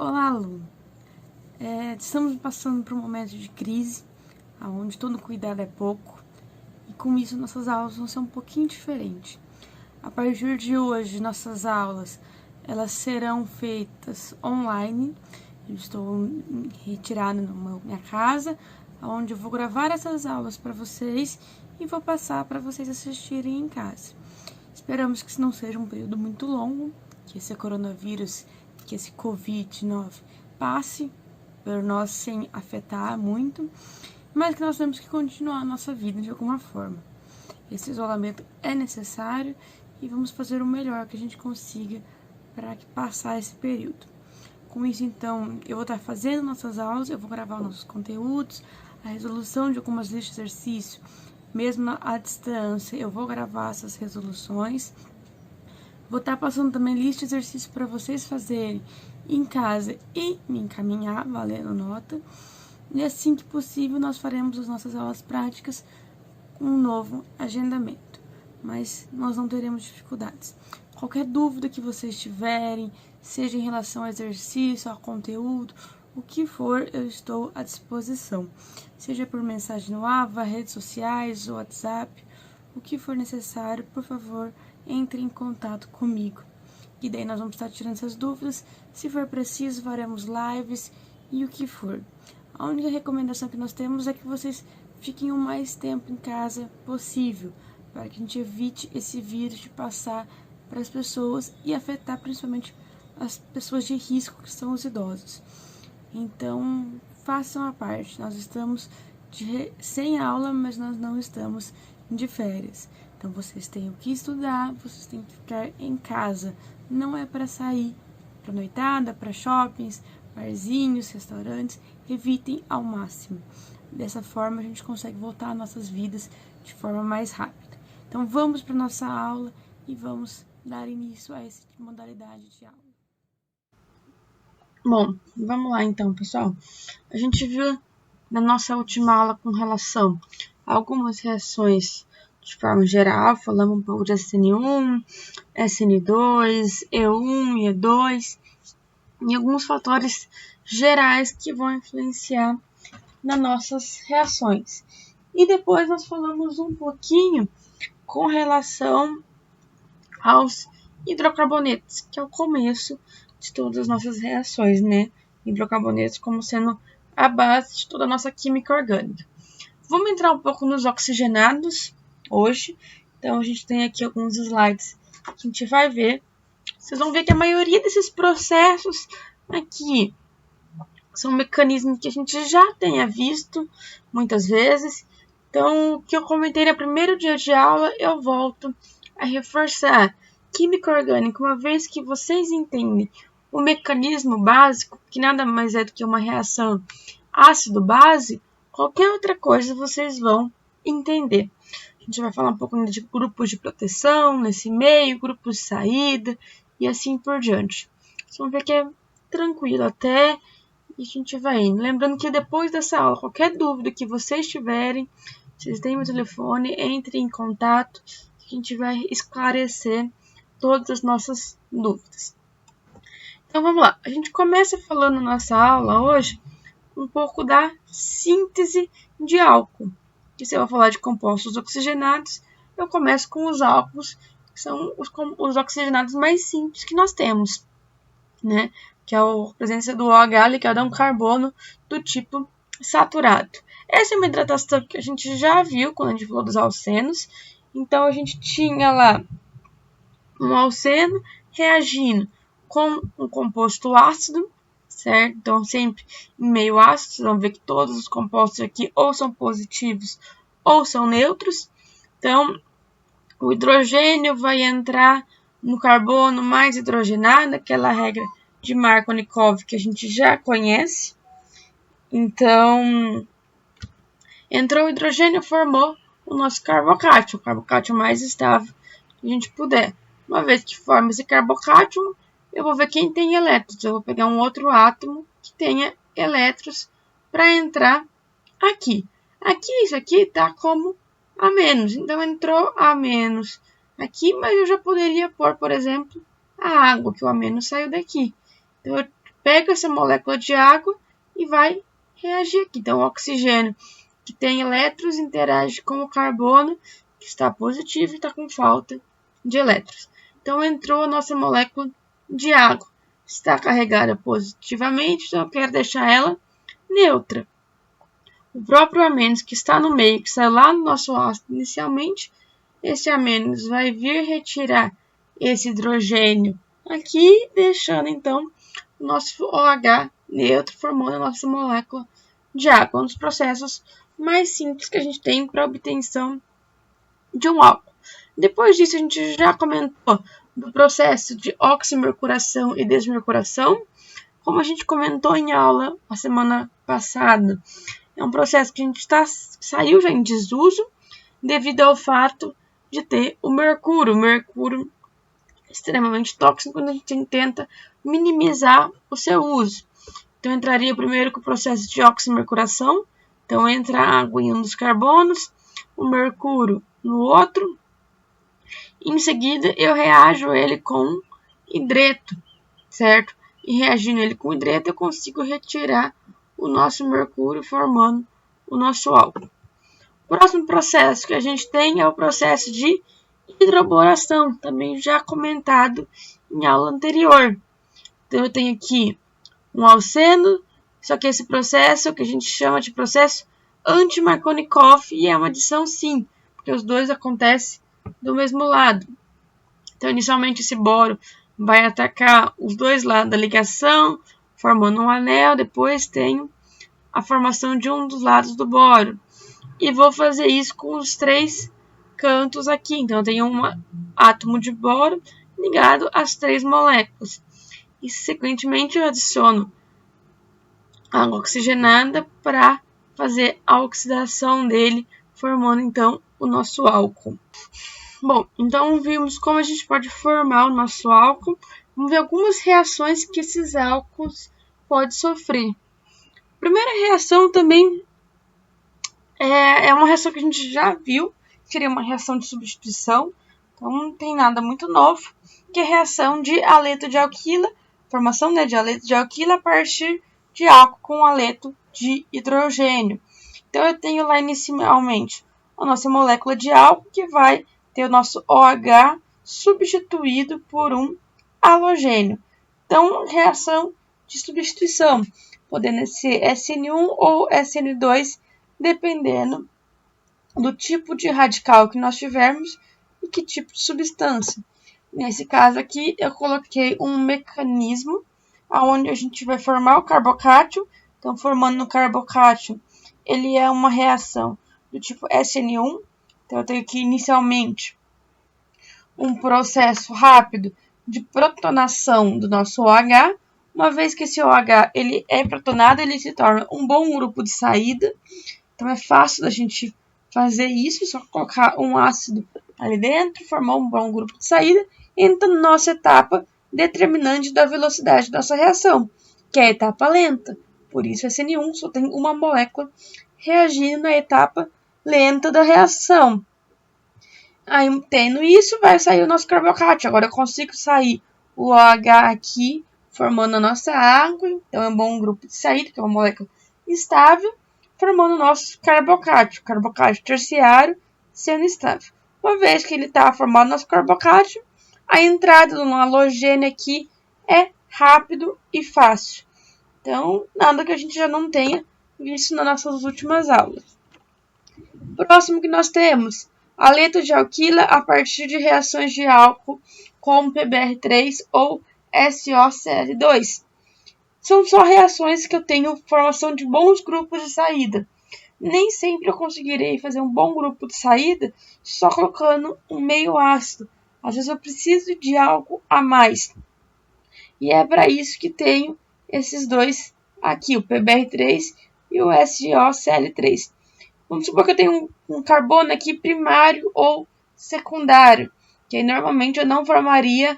Olá, aluno. Estamos passando por um momento de crise, onde todo cuidado é pouco, e com isso nossas aulas vão ser um pouquinho diferentes. A partir de hoje, nossas aulas elas serão feitas online. Eu estou retirada na minha casa, onde eu vou gravar essas aulas para vocês e vou passar para vocês assistirem em casa. Esperamos que isso não seja um período muito longo, que esse coronavírus, que esse Covid-19 passe por nós sem afetar muito, mas que nós temos que continuar a nossa vida de alguma forma. Esse isolamento é necessário e vamos fazer o melhor que a gente consiga para passar esse período. Com isso, então, eu vou estar fazendo nossas aulas, eu vou gravar os nossos conteúdos, a resolução de algumas listas de exercício, mesmo à distância, eu vou gravar essas resoluções. Vou estar passando também lista de exercícios para vocês fazerem em casa e me encaminhar, valendo nota. E assim que possível, nós faremos as nossas aulas práticas com um novo agendamento. Mas nós não teremos dificuldades. Qualquer dúvida que vocês tiverem, seja em relação ao exercício, ao conteúdo, o que for, eu estou à disposição. Seja por mensagem no AVA, redes sociais, WhatsApp, o que for necessário, por favor, entre em contato comigo. E daí nós vamos estar tirando essas dúvidas. Se for preciso, faremos lives e o que for. A única recomendação que nós temos é que vocês fiquem o mais tempo em casa possível, para que a gente evite esse vírus de passar para as pessoas e afetar principalmente as pessoas de risco, que são os idosos. Então, façam a parte. Nós estamos sem aula, mas nós não estamos de férias. Então, vocês têm que estudar, vocês têm que ficar em casa. Não é para sair para noitada, para shoppings, barzinhos, restaurantes. Evitem ao máximo. Dessa forma, a gente consegue voltar às nossas vidas de forma mais rápida. Então, vamos para a nossa aula e vamos dar início a essa modalidade de aula. Bom, vamos lá então, pessoal. A gente viu na nossa última aula com relação a algumas reações de forma geral, falamos um pouco de SN1, SN2, E1 e E2, e alguns fatores gerais que vão influenciar nas nossas reações. E depois nós falamos um pouquinho com relação aos hidrocarbonetos, que é o começo de todas as nossas reações, né? Hidrocarbonetos como sendo a base de toda a nossa química orgânica. Vamos entrar um pouco nos oxigenados hoje. Então, a gente tem aqui alguns slides que a gente vai ver. Vocês vão ver que a maioria desses processos aqui são mecanismos que a gente já tenha visto muitas vezes. Então, o que eu comentei no primeiro dia de aula, eu volto a reforçar. Química orgânica, uma vez que vocês entendem o mecanismo básico, que nada mais é do que uma reação ácido-base, qualquer outra coisa vocês vão entender. A gente vai falar um pouco de grupos de proteção nesse meio, grupos de saída e assim por diante. Vocês vão ver que é tranquilo até e a gente vai indo. Lembrando que depois dessa aula, qualquer dúvida que vocês tiverem, vocês têm meu telefone, entrem em contato, que a gente vai esclarecer todas as nossas dúvidas. Então vamos lá, a gente começa falando na nossa aula hoje um pouco da síntese de álcool. E se eu vou falar de compostos oxigenados, eu começo com os álcools, que são os oxigenados mais simples que nós temos, né? Que é a presença do OH ligado a um carbono do tipo saturado. Essa é uma hidratação que a gente já viu quando a gente falou dos alcenos. Então a gente tinha lá um alceno reagindo com um composto ácido, certo? Então, sempre em meio ácido, vocês vão ver que todos os compostos aqui ou são positivos ou são neutros. Então, o hidrogênio vai entrar no carbono mais hidrogenado, aquela regra de Markovnikov que a gente já conhece. Então, entrou o hidrogênio, formou o nosso carbocátion, o carbocátion mais estável que a gente puder. Uma vez que forma esse carbocátion, eu vou ver quem tem elétrons. Eu vou pegar um outro átomo que tenha elétrons para entrar aqui. Aqui, isso aqui está como A-. Então, entrou A- aqui, mas eu já poderia pôr, por exemplo, a água, que o A- saiu daqui. Então, eu pega essa molécula de água e vai reagir aqui. Então, o oxigênio que tem elétrons interage com o carbono, que está positivo e está com falta de elétrons. Então, entrou a nossa molécula de água. Está carregada positivamente, então eu quero deixar ela neutra. O próprio A- que está no meio, que saiu lá no nosso ácido inicialmente, esse A- vai vir retirar esse hidrogênio aqui, deixando então o nosso OH neutro, formando a nossa molécula de água. Um dos processos mais simples que a gente tem para a obtenção de um álcool. Depois disso, a gente já comentou do processo de oximercuração e desmercuração. Como a gente comentou em aula a semana passada, é um processo que a gente saiu já em desuso devido ao fato de ter o mercúrio. O mercúrio é extremamente tóxico quando a gente tenta minimizar o seu uso. Então, entraria primeiro com o processo de oximercuração. Então, entra a água em um dos carbonos, o mercúrio no outro. Em seguida, eu reajo ele com hidreto, certo? E reagindo ele com hidreto, eu consigo retirar o nosso mercúrio, formando o nosso álcool. O próximo processo que a gente tem é o processo de hidroboração, também já comentado em aula anterior. Então, eu tenho aqui um alceno, só que esse processo é o que a gente chama de processo anti-Markovnikov, e é uma adição sim, porque os dois acontecem do mesmo lado. Então, inicialmente, esse boro vai atacar os dois lados da ligação, formando um anel. Depois tenho a formação de um dos lados do boro. E vou fazer isso com os três cantos aqui. Então, eu tenho um átomo de boro ligado às três moléculas. E, sequentemente, eu adiciono água oxigenada para fazer a oxidação dele, formando, então, o nosso álcool. Bom, então vimos como a gente pode formar o nosso álcool. Vamos ver algumas reações que esses álcools podem sofrer. A primeira reação também é uma reação que a gente já viu, que seria uma reação de substituição. Então não tem nada muito novo, que é a reação de haleto de alquila, formação de haleto de alquila a partir de álcool com haleto de hidrogênio. Então eu tenho lá inicialmente a nossa molécula de álcool que vai ter o nosso OH substituído por um halogênio. Então, reação de substituição, podendo ser SN1 ou SN2, dependendo do tipo de radical que nós tivermos e que tipo de substância. Nesse caso aqui, eu coloquei um mecanismo onde a gente vai formar o carbocátio. Então, formando no carbocátio, ele é uma reação do tipo SN1. Então, eu tenho aqui inicialmente um processo rápido de protonação do nosso OH. Uma vez que esse OH ele é protonado, ele se torna um bom grupo de saída. Então, é fácil da gente fazer isso, só colocar um ácido ali dentro, formar um bom grupo de saída. Entra na nossa etapa determinante da velocidade da nossa reação, que é a etapa lenta. Por isso, SN1 só tem uma molécula reagindo na etapa lenta da reação. Aí, tendo isso, vai sair o nosso carbocátio. Agora, eu consigo sair o OH aqui, formando a nossa água. Então, é um bom grupo de saída, que é uma molécula estável, formando o nosso carbocátio. Carbocátio terciário sendo estável. Uma vez que ele está formado nosso carbocátio, a entrada do halogênio aqui é rápido e fácil. Então, nada que a gente já não tenha visto nas nossas últimas aulas. Próximo que nós temos, haleto de alquila a partir de reações de álcool como PBr3 ou SOCl2. São só reações que eu tenho formação de bons grupos de saída. Nem sempre eu conseguirei fazer um bom grupo de saída só colocando um meio ácido. Às vezes eu preciso de algo a mais. E é para isso que tenho esses dois aqui, o PBr3 e o SOCl3. Vamos supor que eu tenho um carbono aqui primário ou secundário, que aí normalmente eu não formaria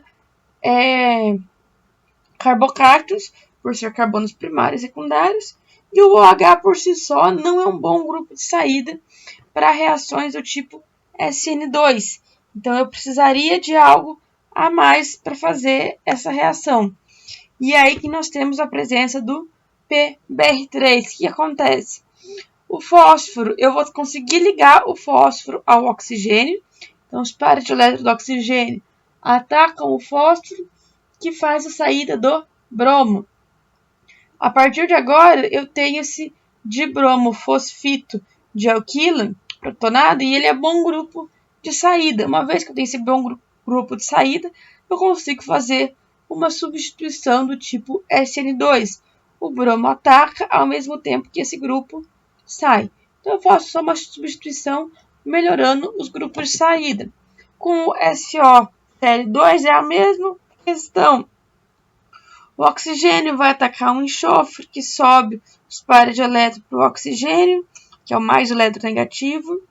carbocátios, por ser carbonos primários e secundários, e o OH por si só não é um bom grupo de saída para reações do tipo SN2. Então, eu precisaria de algo a mais para fazer essa reação. E é aí que nós temos a presença do PBr3. O que acontece? O fósforo, eu vou conseguir ligar o fósforo ao oxigênio. Então, os pares de elétrons do oxigênio atacam o fósforo, que faz a saída do bromo. A partir de agora, eu tenho esse dibromofosfito de alquila protonado e ele é bom grupo de saída. Uma vez que eu tenho esse bom grupo de saída, eu consigo fazer uma substituição do tipo SN2. O bromo ataca ao mesmo tempo que esse grupo sai. Então, eu faço só uma substituição melhorando os grupos de saída. Com o SOCl2 é a mesma questão. O oxigênio vai atacar um enxofre que sobe os pares de elétrons para o oxigênio, que é o mais eletronegativo.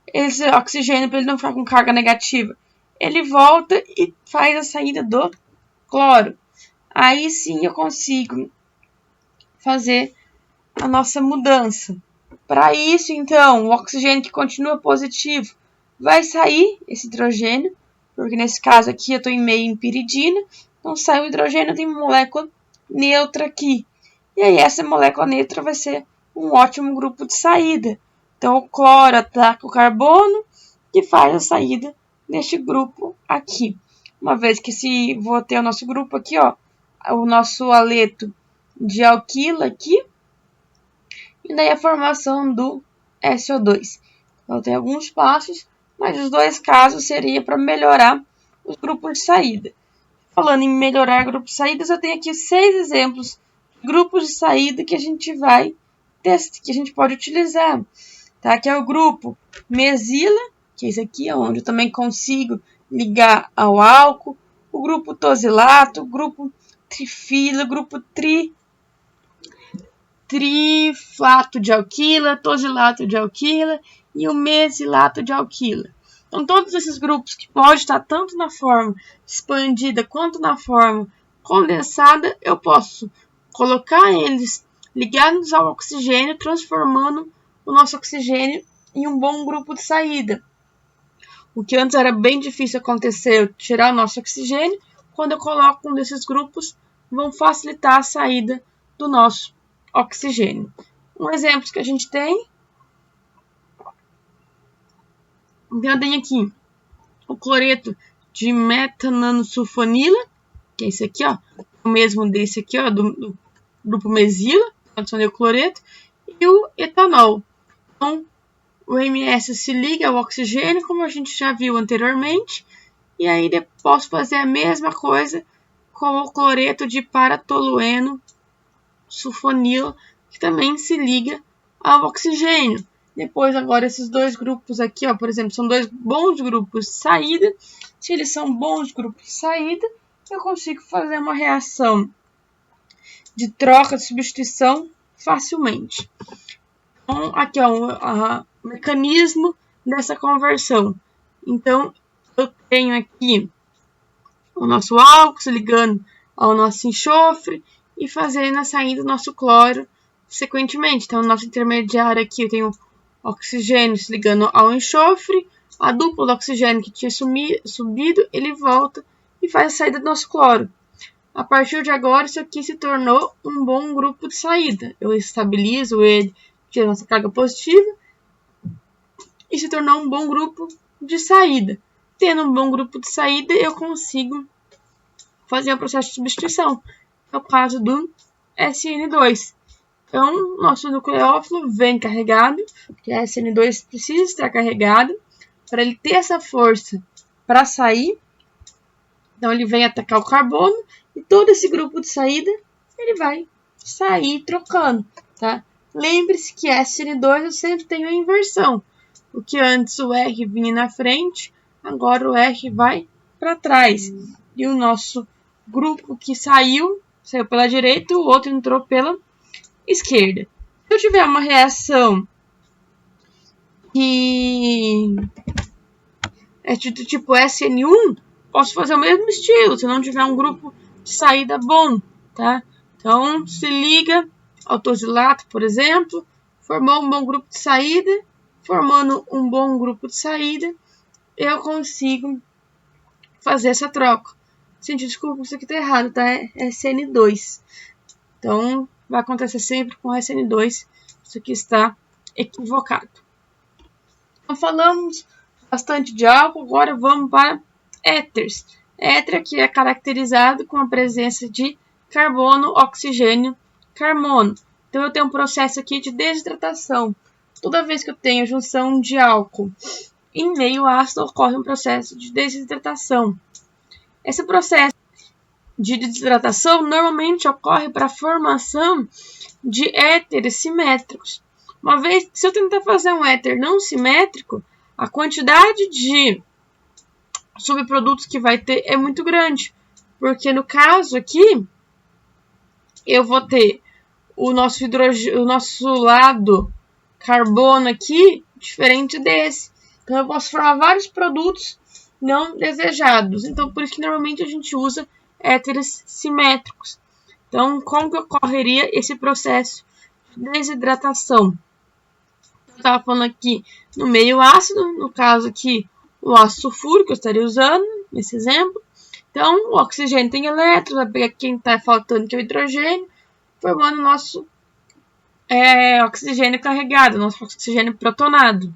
Esse oxigênio, para ele não ficar com carga negativa, ele volta e faz a saída do cloro. Aí sim eu consigo fazer a nossa mudança. Para isso, então, o oxigênio que continua positivo vai sair esse hidrogênio, porque nesse caso aqui eu estou em meio em piridina, então sai o hidrogênio, tem uma molécula neutra aqui. E aí essa molécula neutra vai ser um ótimo grupo de saída. Então o cloro ataca o carbono, que faz a saída deste grupo aqui. Uma vez que se vou ter o nosso grupo aqui, ó, o nosso aleto de alquila aqui, e daí a formação do SO2. Então tem alguns passos, mas os dois casos seria para melhorar os grupos de saída. Falando em melhorar grupos de saídas, eu tenho aqui 6 exemplos de grupos de saída que a gente vai testar, que a gente pode utilizar. Tá? Que é o grupo mesila, que é esse aqui, onde eu também consigo ligar ao álcool, o grupo tosilato, o grupo trifila, o grupo triflato de alquila, tosilato de alquila e o mesilato de alquila. Então, todos esses grupos que podem estar tanto na forma expandida quanto na forma condensada, eu posso colocar eles ligados ao oxigênio, transformando o nosso oxigênio em um bom grupo de saída. O que antes era bem difícil acontecer, eu tirar o nosso oxigênio, quando eu coloco um desses grupos, vão facilitar a saída do nosso oxigênio. Um exemplo que a gente tem, então eu tenho aqui o cloreto de metananosulfonila, que é esse aqui, ó, o mesmo desse aqui, ó, do grupo mesila, adicionei o cloreto, e o etanol. Então, o MS se liga ao oxigênio, como a gente já viu anteriormente, e aí posso fazer a mesma coisa com o cloreto de paratolueno sulfonila, que também se liga ao oxigênio. Depois, agora, esses dois grupos aqui, ó, por exemplo, são dois bons grupos de saída. Se eles são bons grupos de saída, eu consigo fazer uma reação de troca, de substituição facilmente. Então, aqui é o mecanismo dessa conversão. Então, eu tenho aqui o nosso álcool se ligando ao nosso enxofre e fazendo a saída do nosso cloro sequentemente. Então, o nosso intermediário aqui, eu tenho oxigênio se ligando ao enxofre, a dupla do oxigênio que tinha subido, ele volta e faz a saída do nosso cloro. A partir de agora, isso aqui se tornou um bom grupo de saída. Eu estabilizo ele, tiro a nossa carga positiva e se tornou um bom grupo de saída. Tendo um bom grupo de saída, eu consigo fazer o processo de substituição. É o caso do SN2. Então, nosso nucleófilo vem carregado, que a SN2 precisa estar carregado para ele ter essa força para sair. Então, ele vem atacar o carbono e todo esse grupo de saída, ele vai sair trocando, tá? Lembre-se que SN2 eu sempre tenho a inversão. O que antes o R vinha na frente, agora o R vai para trás. E o nosso grupo que saiu pela direita, o outro entrou pela esquerda. Se eu tiver uma reação que é do tipo SN1, posso fazer o mesmo estilo, se não tiver um grupo de saída bom, tá? Então, se liga ao tosilato, por exemplo, formou um bom grupo de saída, formando um bom grupo de saída, eu consigo fazer essa troca. Gente, desculpa, isso aqui tá errado, tá? É SN2. Então, vai acontecer sempre com SN2. Isso aqui está equivocado. Então, falamos bastante de álcool, agora vamos para éteres. Éter aqui é caracterizado com a presença de carbono, oxigênio, carbono. Então, eu tenho um processo aqui de desidratação. Toda vez que eu tenho a junção de álcool em meio ácido, ocorre um processo de desidratação. Esse processo de desidratação normalmente ocorre para a formação de éteres simétricos. Uma vez que se eu tentar fazer um éter não simétrico, a quantidade de subprodutos que vai ter é muito grande. Porque no caso aqui, eu vou ter o nosso hidrogênio, o nosso lado carbono aqui, diferente desse. Então eu posso formar vários produtos não desejados. Então por isso que normalmente a gente usa éteres simétricos. Então como que ocorreria esse processo de desidratação? Eu estava falando aqui no meio ácido, no caso aqui o ácido sulfúrico eu estaria usando nesse exemplo. Então o oxigênio tem elétrons, vai pegar quem está faltando, que é o hidrogênio, formando o nosso oxigênio carregado, nosso oxigênio protonado.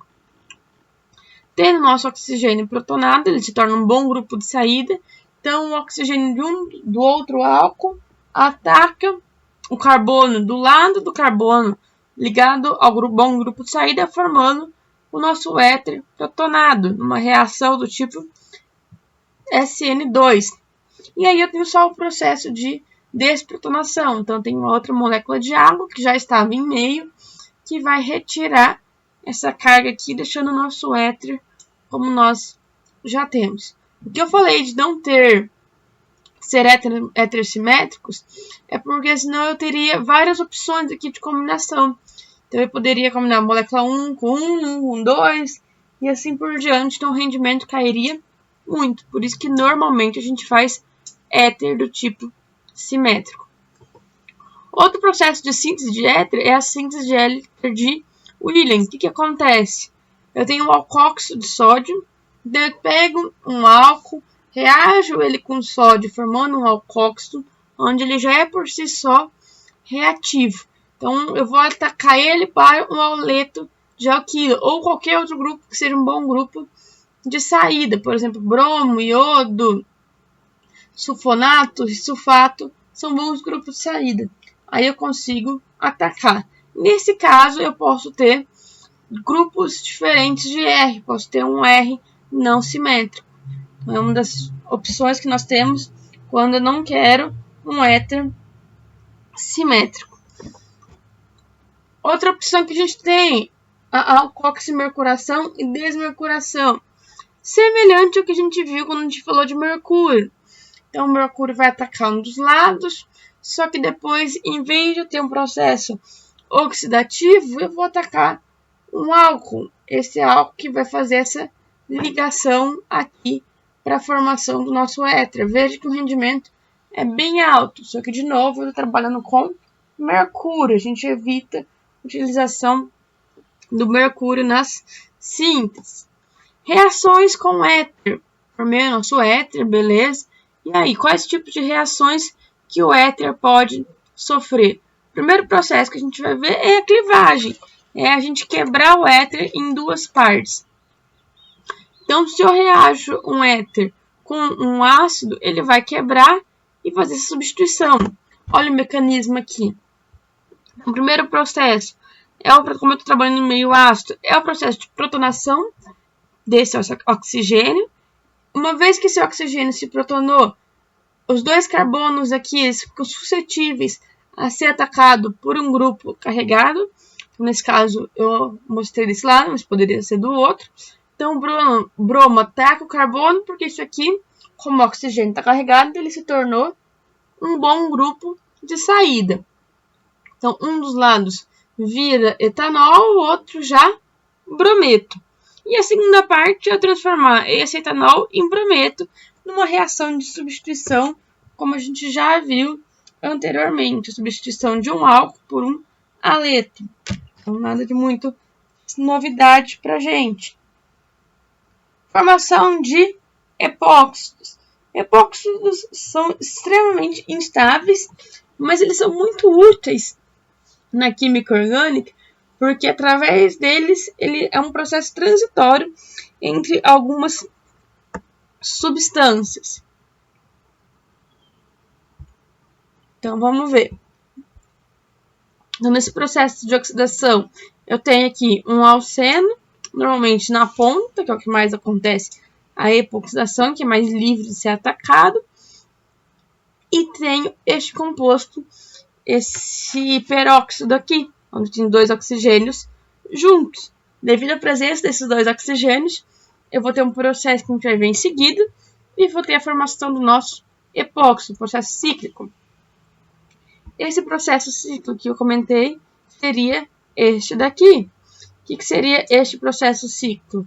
Tendo nosso oxigênio protonado, ele se torna um bom grupo de saída. Então, o oxigênio do outro álcool ataca o carbono do lado do carbono ligado ao bom grupo de saída, formando o nosso éter protonado, numa reação do tipo SN2. E aí eu tenho só o processo de desprotonação. Então, tem uma outra molécula de água que já estava em meio, que vai retirar essa carga aqui, deixando o nosso éter como nós já temos. O que eu falei de não ser éteres simétricos é porque senão eu teria várias opções aqui de combinação. Então eu poderia combinar a molécula 1 com 1 com 2 e assim por diante. Então o rendimento cairia muito. Por isso que normalmente a gente faz éter do tipo simétrico. Outro processo de síntese de éter é a síntese de éter de Wheeling. O que acontece? Eu tenho um alcóxido de sódio, então eu pego um álcool, reajo ele com sódio, formando um alcóxido, onde ele já é por si só reativo. Então eu vou atacar ele para um auleto de alquilo, ou qualquer outro grupo que seja um bom grupo de saída. Por exemplo, bromo, iodo, sulfonato e sulfato são bons grupos de saída. Aí eu consigo atacar. Nesse caso, eu posso ter grupos diferentes de R. Posso ter um R não simétrico. É uma das opções que nós temos quando eu não quero um éter simétrico. Outra opção que a gente tem, a alcoximercuração e desmercuração. Semelhante ao que a gente viu quando a gente falou de mercúrio. Então, o mercúrio vai atacar um dos lados, só que depois, em vez de eu ter um processo oxidativo, eu vou atacar um álcool. Esse álcool que vai fazer essa ligação aqui para a formação do nosso éter. Veja que o rendimento é bem alto, só que, de novo, eu estou trabalhando com mercúrio. A gente evita a utilização do mercúrio nas sínteses. Reações com éter. Formei o nosso éter, beleza? E aí, quais tipos de reações que o éter pode sofrer? O primeiro processo que a gente vai ver é a clivagem. É a gente quebrar o éter em duas partes. Então, se eu reajo um éter com um ácido, ele vai quebrar e fazer essa substituição. Olha o mecanismo aqui. O primeiro processo, como eu estou trabalhando em meio ácido, é o processo de protonação desse oxigênio. Uma vez que esse oxigênio se protonou, os dois carbonos aqui ficam suscetíveis a ser atacado por um grupo carregado. Nesse caso, eu mostrei desse lado, mas poderia ser do outro. Então, o bromo ataca o carbono, porque isso aqui, como o oxigênio está carregado, ele se tornou um bom grupo de saída. Então, um dos lados vira etanol, o outro já brometo. E a segunda parte é transformar esse etanol em brometo numa reação de substituição, como a gente já viu anteriormente. A substituição de um álcool por um haleto. Então, nada de muito novidade para a gente. Formação de epóxidos. Epóxidos são extremamente instáveis, mas eles são muito úteis na química orgânica, porque através deles ele é um processo transitório entre algumas substâncias. Então vamos ver. Então, nesse processo de oxidação, eu tenho aqui um alceno, normalmente na ponta, que é o que mais acontece, a epoxidação, que é mais livre de ser atacado, e tenho este composto, esse peróxido aqui, onde tem 2 oxigênios juntos. Devido à presença desses 2 oxigênios, eu vou ter um processo que a gente vai ver em seguida, e vou ter a formação do nosso epóxido, processo cíclico. Esse processo cíclico que eu comentei seria este daqui. O que seria este processo cíclico?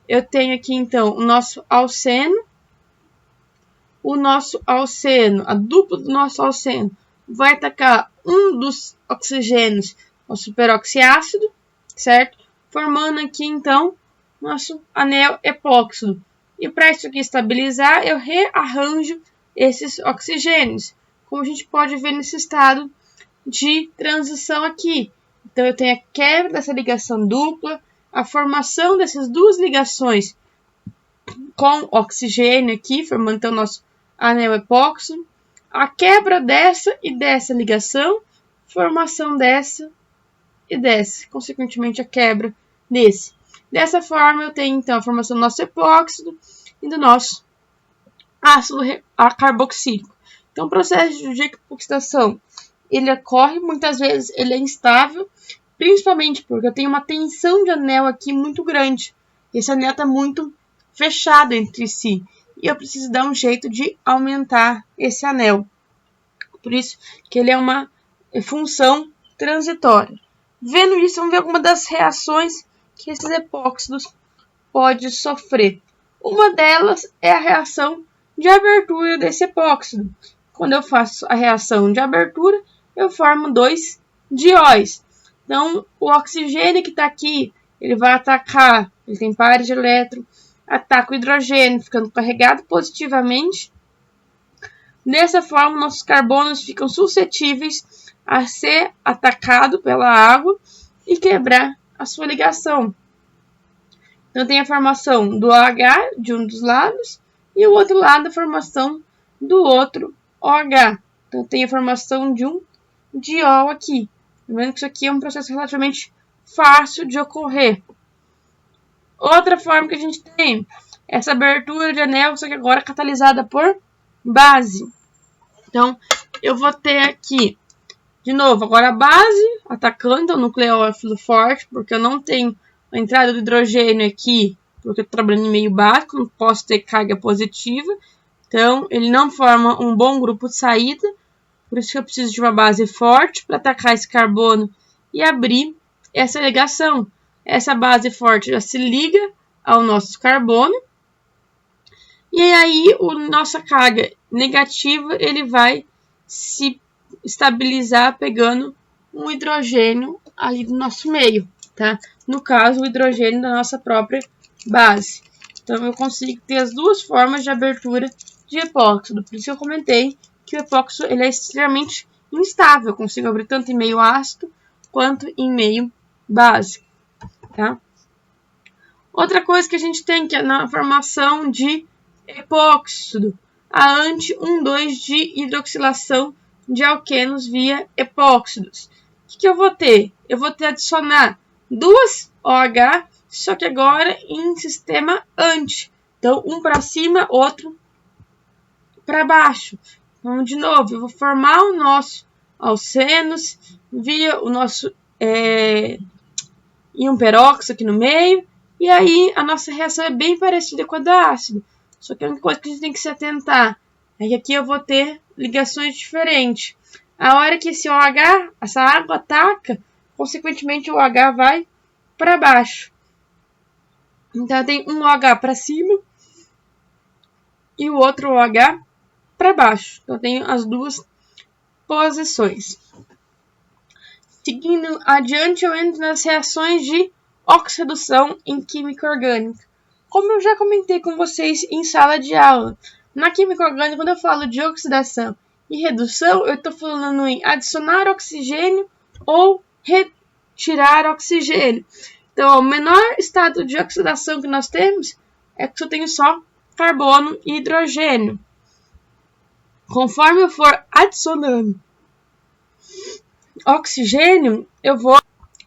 Eu tenho aqui, então, o nosso alceno. O nosso alceno, a dupla do nosso alceno, vai atacar um dos oxigênios ao superoxiácido, certo? Formando aqui, então, nosso anel epóxido. E para isso aqui estabilizar, eu rearranjo esses oxigênios, como a gente pode ver nesse estado de transição aqui. Então, eu tenho a quebra dessa ligação dupla, a formação dessas duas ligações com oxigênio aqui, formando então o nosso anel epóxido, a quebra dessa e dessa ligação, formação dessa e dessa, consequentemente a quebra desse. Dessa forma, eu tenho então a formação do nosso epóxido e do nosso ácido carboxílico. Então, o processo de epoxidação, ele ocorre, muitas vezes ele é instável, principalmente porque eu tenho uma tensão de anel aqui muito grande. Esse anel está muito fechado entre si. E eu preciso dar um jeito de aumentar esse anel. Por isso que ele é uma função transitória. Vendo isso, vamos ver algumas das reações que esses epóxidos podem sofrer. Uma delas é a reação de abertura desse epóxido. Quando eu faço a reação de abertura, eu formo 2 dióis. Então, o oxigênio que está aqui, ele vai atacar, ele tem pares de elétron, ataca o hidrogênio, ficando carregado positivamente. Dessa forma, nossos carbonos ficam suscetíveis a ser atacado pela água e quebrar a sua ligação. Então, tem a formação do OH de um dos lados e o outro lado a formação do outro OH. Então, tem a formação de um diol aqui. Lembrando que isso aqui é um processo relativamente fácil de ocorrer. Outra forma que a gente tem é essa abertura de anel, só que agora catalisada por base. Então, eu vou ter aqui, de novo, agora a base atacando o nucleófilo forte, porque eu não tenho a entrada do hidrogênio aqui, porque eu estou trabalhando em meio básico, não posso ter carga positiva. Então, ele não forma um bom grupo de saída, por isso que eu preciso de uma base forte para atacar esse carbono e abrir essa ligação. Essa base forte já se liga ao nosso carbono. E aí, a nossa carga negativa, ele vai se estabilizar pegando um hidrogênio ali do nosso meio, tá? No caso, o hidrogênio da nossa própria base. Então, eu consigo ter as duas formas de abertura de epóxido. Por isso eu comentei que o epóxido ele é extremamente instável. Eu consigo abrir tanto em meio ácido quanto em meio base, tá? Outra coisa que a gente tem que é na formação de epóxido, a anti-1,2 de hidroxilação de alquenos via epóxidos. O que eu vou ter? Eu vou ter adicionar 2 OH, só que agora em sistema anti. Então, um para cima, outro para baixo. Então, de novo, eu vou formar o nosso alcenos via o nosso íon peróxido aqui no meio. E aí, a nossa reação é bem parecida com a do ácido. Só que a única coisa que a gente tem que se atentar é que aqui eu vou ter ligações diferentes. A hora que esse OH, essa água ataca, consequentemente o OH vai para baixo. Então, eu tenho um OH para cima e o outro OH para baixo. Então, eu tenho as duas posições. Seguindo adiante, eu entro nas reações de oxidação em química orgânica. Como eu já comentei com vocês em sala de aula, Na química orgânica, quando eu falo de oxidação e redução, eu estou falando em adicionar oxigênio ou retirar oxigênio. Então, o menor estado de oxidação que nós temos é que eu tenho só carbono e hidrogênio. Conforme eu for adicionando oxigênio,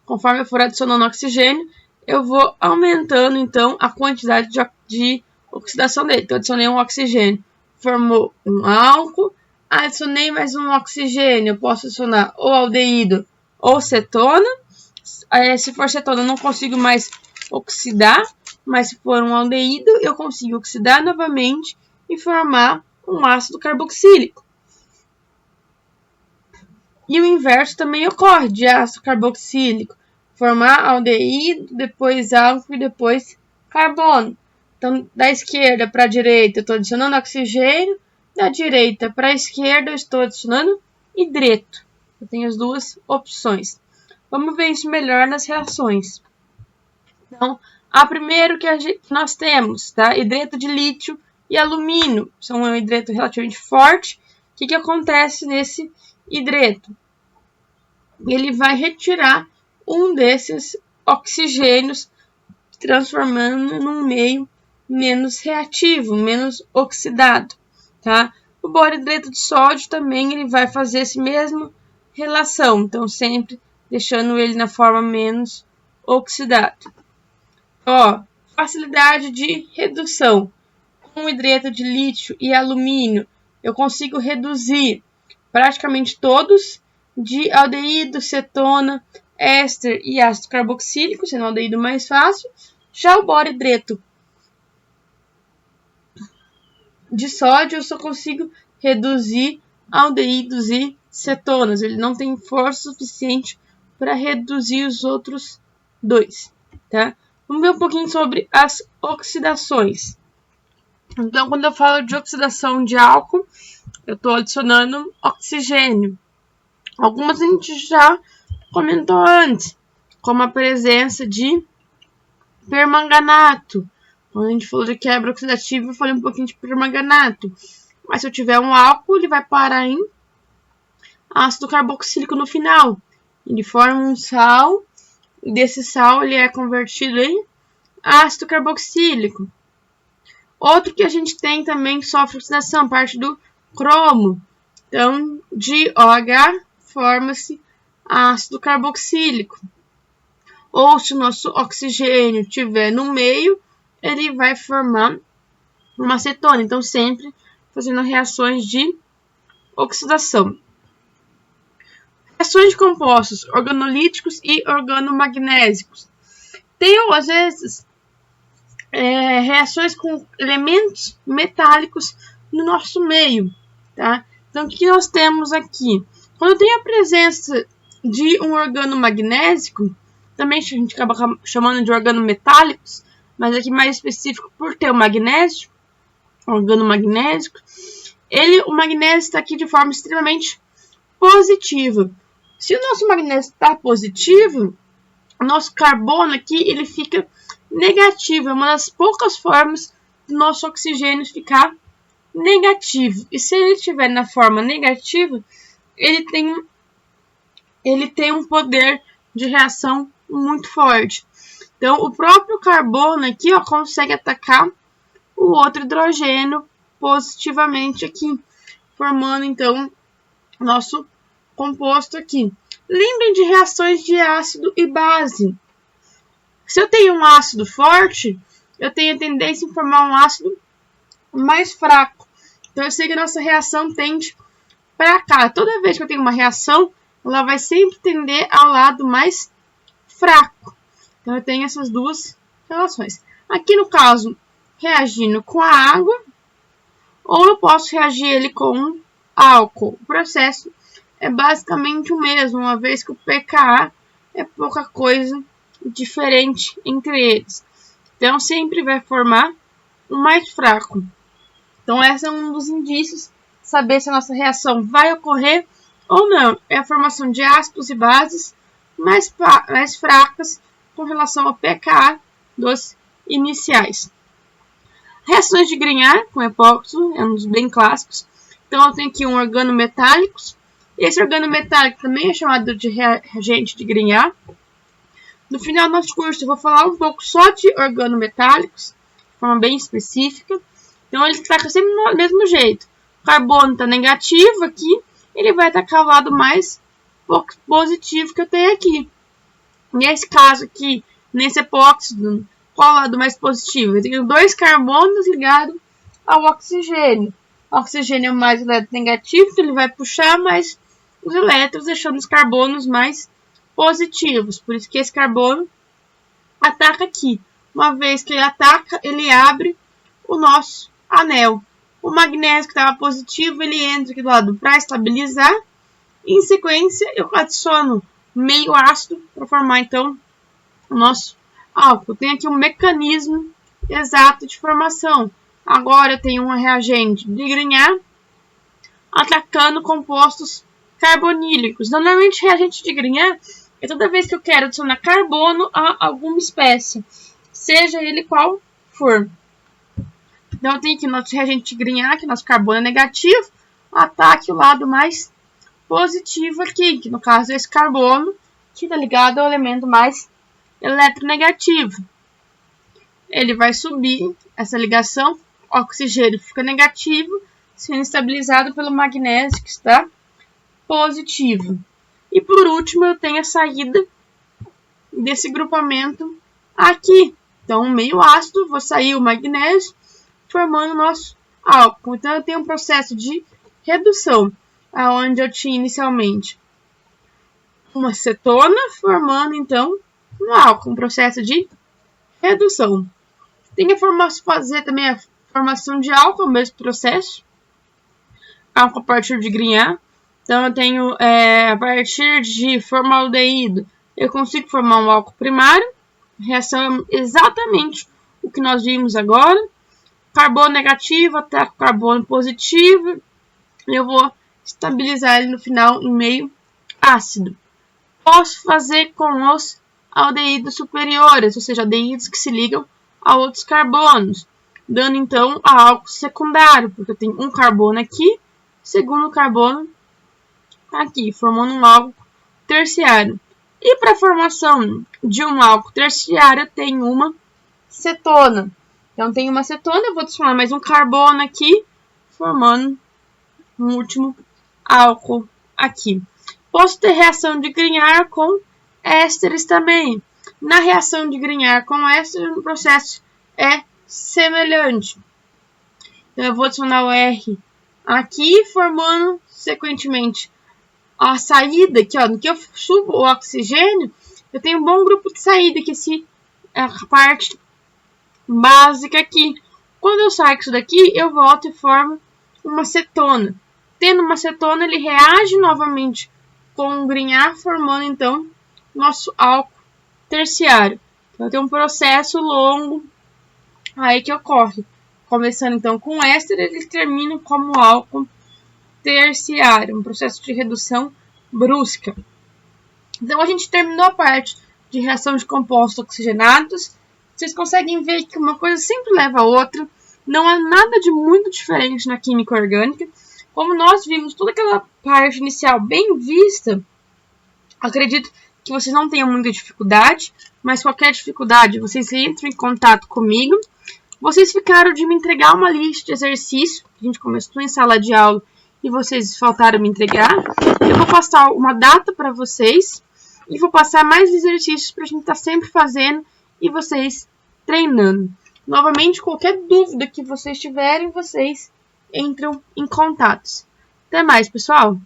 conforme eu for adicionando oxigênio, eu vou aumentando, então, a quantidade de oxidação dele. Então, adicionei um oxigênio, formou um álcool, adicionei mais um oxigênio, eu posso adicionar ou aldeído ou cetona. Se for cetona, eu não consigo mais oxidar, mas se for um aldeído, eu consigo oxidar novamente e formar um ácido carboxílico. E o inverso também ocorre, de ácido carboxílico, formar aldeído, depois álcool e depois carbono. Então, da esquerda para a direita, eu estou adicionando oxigênio, da direita para a esquerda, eu estou adicionando hidreto. Eu tenho as duas opções. Vamos ver isso melhor nas reações. Então, a primeira que nós temos, tá? Hidreto de lítio e alumínio. São um hidreto relativamente forte. O que acontece nesse hidreto? Ele vai retirar um desses oxigênios, transformando num meio menos reativo, menos oxidado, tá? O borhidreto de sódio também ele vai fazer essa mesma relação, então sempre deixando ele na forma menos oxidado. Ó, facilidade de redução. Com o hidreto de lítio e alumínio, eu consigo reduzir praticamente todos de aldeído, cetona, éster e ácido carboxílico, sendo o aldeído mais fácil. Já o borhidreto de sódio, eu só consigo reduzir aldeídos e cetonas. Ele não tem força suficiente para reduzir os outros dois, tá? Vamos ver um pouquinho sobre as oxidações. Então, quando eu falo de oxidação de álcool, eu estou adicionando oxigênio. Algumas a gente já comentou antes, como a presença de permanganato. Quando a gente falou de quebra oxidativa, eu falei um pouquinho de permanganato. Mas se eu tiver um álcool, ele vai parar em ácido carboxílico no final. Ele forma um sal, e desse sal ele é convertido em ácido carboxílico. Outro que a gente tem também que sofre oxidação, parte do cromo. Então, de OH forma-se ácido carboxílico. Ou se o nosso oxigênio estiver no meio, ele vai formar uma cetona. Então, sempre fazendo reações de oxidação. Reações de compostos organolíticos e organomagnésicos. Tem, às vezes, reações com elementos metálicos no nosso meio, tá? Então, o que nós temos aqui? Quando tem a presença de um organomagnésico, também a gente acaba chamando de organometálicos, mas aqui mais específico por ter o magnésio, organomagnésico, o magnésio está aqui de forma extremamente positiva. Se o nosso magnésio está positivo, o nosso carbono aqui ele fica negativo. É uma das poucas formas do nosso oxigênio ficar negativo. E se ele estiver na forma negativa, ele tem um poder de reação muito forte. Então, o próprio carbono aqui consegue atacar o outro hidrogênio positivamente aqui, formando, então, nosso composto aqui. Lembrem de reações de ácido e base. Se eu tenho um ácido forte, eu tenho a tendência em formar um ácido mais fraco. Então, eu sei que a nossa reação tende para cá. Toda vez que eu tenho uma reação, ela vai sempre tender ao lado mais fraco. Então, eu tenho essas duas relações. Aqui, no caso, reagindo com a água, ou eu posso reagir ele com álcool. O processo é basicamente o mesmo, uma vez que o pKa é pouca coisa diferente entre eles. Então, sempre vai formar o mais fraco. Então, esse é um dos indícios, saber se a nossa reação vai ocorrer ou não. É a formação de ácidos e bases mais fracas com relação ao pKa dos iniciais. Reações de Grignard com epóxi, é um dos bem clássicos. Então eu tenho aqui um organometálicos. Esse organometálico também é chamado de reagente de Grignard. No final do nosso curso eu vou falar um pouco só de organometálicos, de forma bem específica. Então ele está sempre do mesmo jeito. O carbono está negativo aqui, ele vai atacar o lado mais positivo que eu tenho aqui. Nesse caso aqui, nesse epóxido, qual é o lado mais positivo? Eu tenho 2 carbonos ligados ao oxigênio. O oxigênio é o mais eletronegativo, então ele vai puxar mais os elétrons, deixando os carbonos mais positivos. Por isso que esse carbono ataca aqui. Uma vez que ele ataca, ele abre o nosso anel. O magnésio que estava positivo, ele entra aqui do lado para estabilizar. Em sequência, eu adiciono meio ácido para formar, então, o nosso álcool. Tem aqui um mecanismo exato de formação. Agora eu tenho um reagente de Grignard atacando compostos carbonílicos. Normalmente, reagente de Grignard é toda vez que eu quero adicionar carbono a alguma espécie, seja ele qual for. Então, eu tenho aqui o nosso reagente de Grignard, que nosso carbono é negativo, ataque o lado mais positivo aqui, que no caso é esse carbono, que está ligado ao elemento mais eletronegativo. Ele vai subir essa ligação, o oxigênio fica negativo, sendo estabilizado pelo magnésio, que está positivo. E por último, eu tenho a saída desse grupamento aqui. Então, meio ácido, vou sair o magnésio, formando o nosso álcool. Então, eu tenho um processo de redução, onde eu tinha inicialmente uma cetona, formando então um álcool, um processo de redução. Tem que fazer também a formação de álcool, o mesmo processo, álcool a partir de Grignard. Então eu tenho, a partir de formaldeído, eu consigo formar um álcool primário. A reação é exatamente o que nós vimos agora. Carbono negativo ataca o carbono positivo. Eu vou estabilizar ele no final em meio ácido. Posso fazer com os aldeídos superiores, ou seja, aldeídos que se ligam a outros carbonos, dando então a álcool secundário, porque eu tenho um carbono aqui, segundo carbono aqui, formando um álcool terciário. E para a formação de um álcool terciário, eu tenho uma cetona. Então, tenho uma cetona, eu vou adicionar mais um carbono aqui, formando um último álcool aqui. Posso ter reação de Grignard com ésteres também. Na reação de Grignard com ésteres, o processo é semelhante. Então, eu vou adicionar o R aqui, formando, sequentemente, a saída aqui, no que eu subo o oxigênio, eu tenho um bom grupo de saída, que é a parte básica aqui. Quando eu saio isso daqui, eu volto e formo uma cetona. Tendo uma cetona, ele reage novamente com o Grignard, formando então nosso álcool terciário. Então tem um processo longo aí que ocorre. Começando então com éster, ele termina como álcool terciário, um processo de redução brusca. Então a gente terminou a parte de reação de compostos oxigenados. Vocês conseguem ver que uma coisa sempre leva a outra. Não há nada de muito diferente na química orgânica. Como nós vimos toda aquela parte inicial bem vista, acredito que vocês não tenham muita dificuldade, mas qualquer dificuldade, vocês entram em contato comigo. Vocês ficaram de me entregar uma lista de exercícios, a gente começou em sala de aula e vocês faltaram me entregar. Eu vou passar uma data para vocês e vou passar mais exercícios para a gente estar sempre fazendo e vocês treinando. Novamente, qualquer dúvida que vocês tiverem, vocês entram em contatos. Até mais, pessoal!